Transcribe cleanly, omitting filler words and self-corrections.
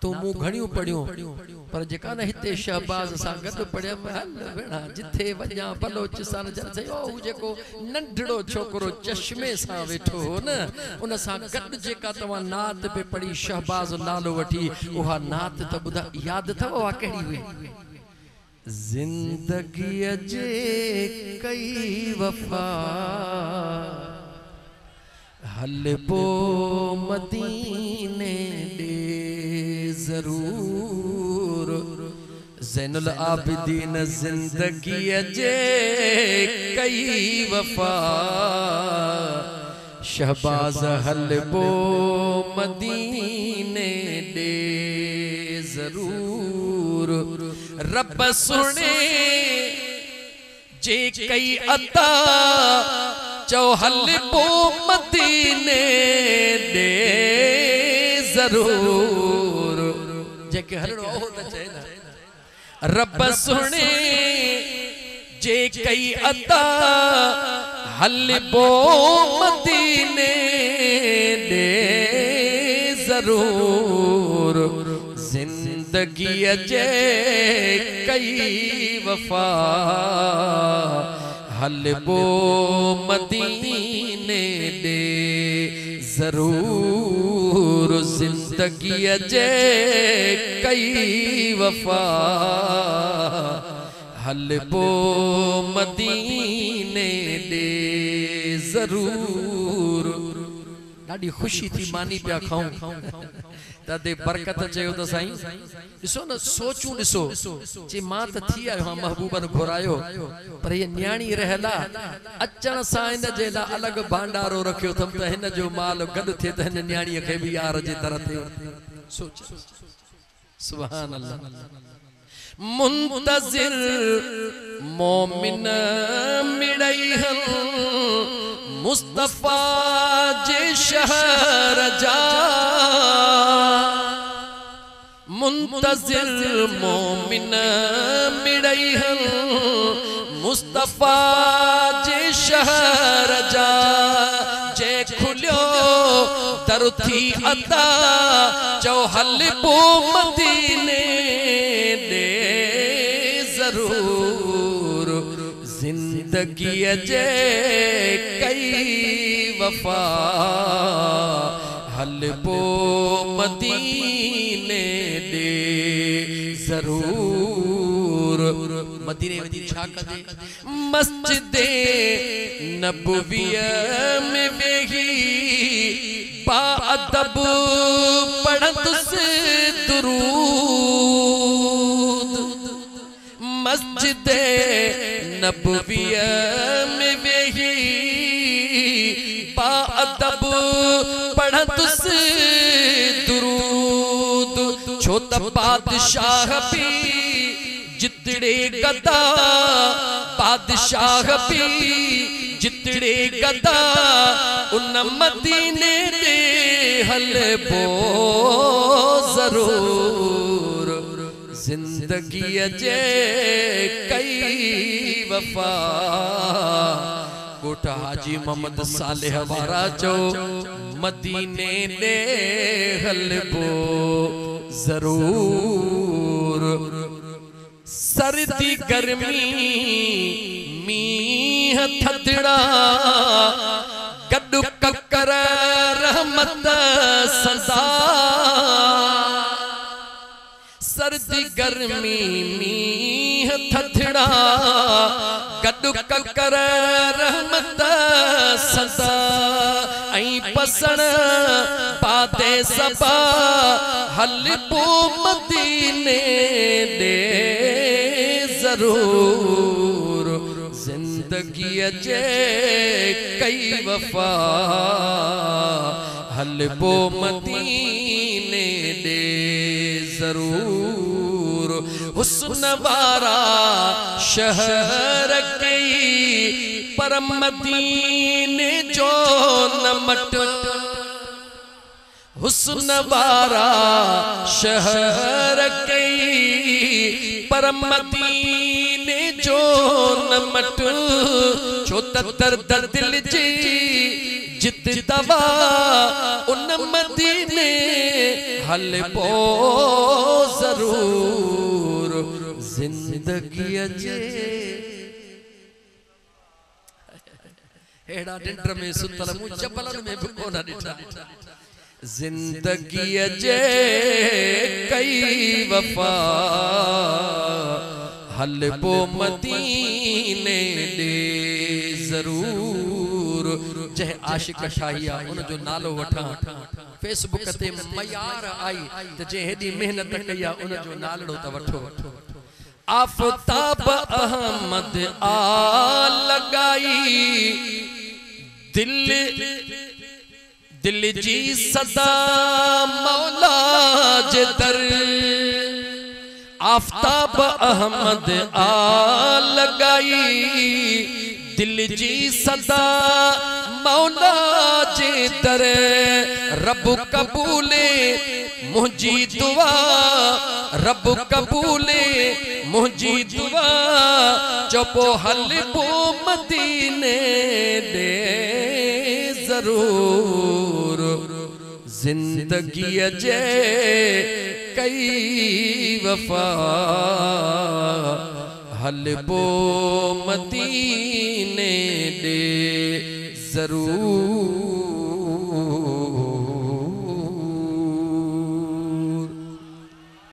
नातू मूं घणियूं पढ़ियूं पर जेका न हिते शहबाज सां गॾु पढ़िया हल भेणा जिथे वञा बलोच सां नजर ओ जेको नंढड़ो छोकरो चश्मे सां वेठो हो न उन सां गॾु जेका तव्हां नात पे पढ़ी शहबाज नालो वठी उहा नात त ॿुधा यादि अथव उहा कहिड़ी हुई जिंदगी जे कई वफा हलबो मदीने दे जरूर ज़ैनुल आबिदीन जिंदगी जे कई वफा शहबाज हलबो मदीने दे जरूर रब सुने जे कई अता चो हलबो मदीने दे जरूर जेके हलणो हो त चए न रब सुने जे कई अता हलबो मदीने दे जरूर जिंदगी जे कई वफा हलबो मदीने दे जरूर जिंदगी जे कई वफा हलबो मदीने दे जरूर ॾाढी खुशी थी मानी पिया खाऊं तदे बरकत चयो त साईं ॾिसो न सोचूं ॾिसो जे मां त थी आयो हां महबूबन घुरायो पर ये न्याणी रहला अचण सां इन जे ला अलग भांडारो रखियो थम त हिन जो माल गॾु थिए त हिन न्याणीअ खे बि यार जे तरह ते सोच सुभान अल्लाह मुंतज़िर मोमिन मिड़ैहन मुस्तफा जे शहर जा मुंतज़िर मोमिन मिड़ैहन मुस्तफा जे शहर जा जे खुलियो दर थी अता चो हलबो मदीने दे जरूर जिंदगी जे कई वफा हलबो मदीने दे जरूर मदीने में छा कदे मस्जिदे नबविया में वेही बाअदब पढ़त से दुरूद मस्जिदे नबविया में वेही बाअदब पढ़त से दुरूद छो त बादशाह भी जितड़े गदा बादशाह भी जितड़े गदा उन मदीने दे हलबो जरूर जिंदगी जे कई वफा कोटा हाजी मोहम्मद सालेह वारा चो मदीने दे हलबो जरूर सर्दी गर्मी मीह थदड़ा गड्डू ककर रहमत सदा सर्दी गर्मी मीह थदड़ा गड्डू ककर रहमत सदा ऐं पसण पादे सबा हलबो मदीने दे जरूर जिंदगी जे कई वफा हलबो मदीने दे जरूर हुस्न वारा शहर कई पर मदीने जो नमट हुस्न वारा शहर कई पर मदीने जो नमट छो त दर्द दिल जी जित दवा उन मदीने हलबो जरूर जिंदगी जे हेड़ा डिंटर में सुतल मु जबलन में भी कोन ॾिठा जिंदगी जे कई वफा हलबो मदीने दे जरूर जह आशिक ठाहिया उन जो नालो वठा फेसबुक ते मयार आई त जे हेडी मेहनत कया उन जो नालड़ो त वठो आफताब अहमद आ लगाई दिल जी सदा मौला जे दर आफताब अहमद आ लगाई दिल जी सदा मौला जे दर रब कबूले मुझी दुआ रब कबूले मुझी दुआ चुपो हलबो मदीने दे जरूर जिंदगी जे कई वफा हलबो मदीने दे जरूर।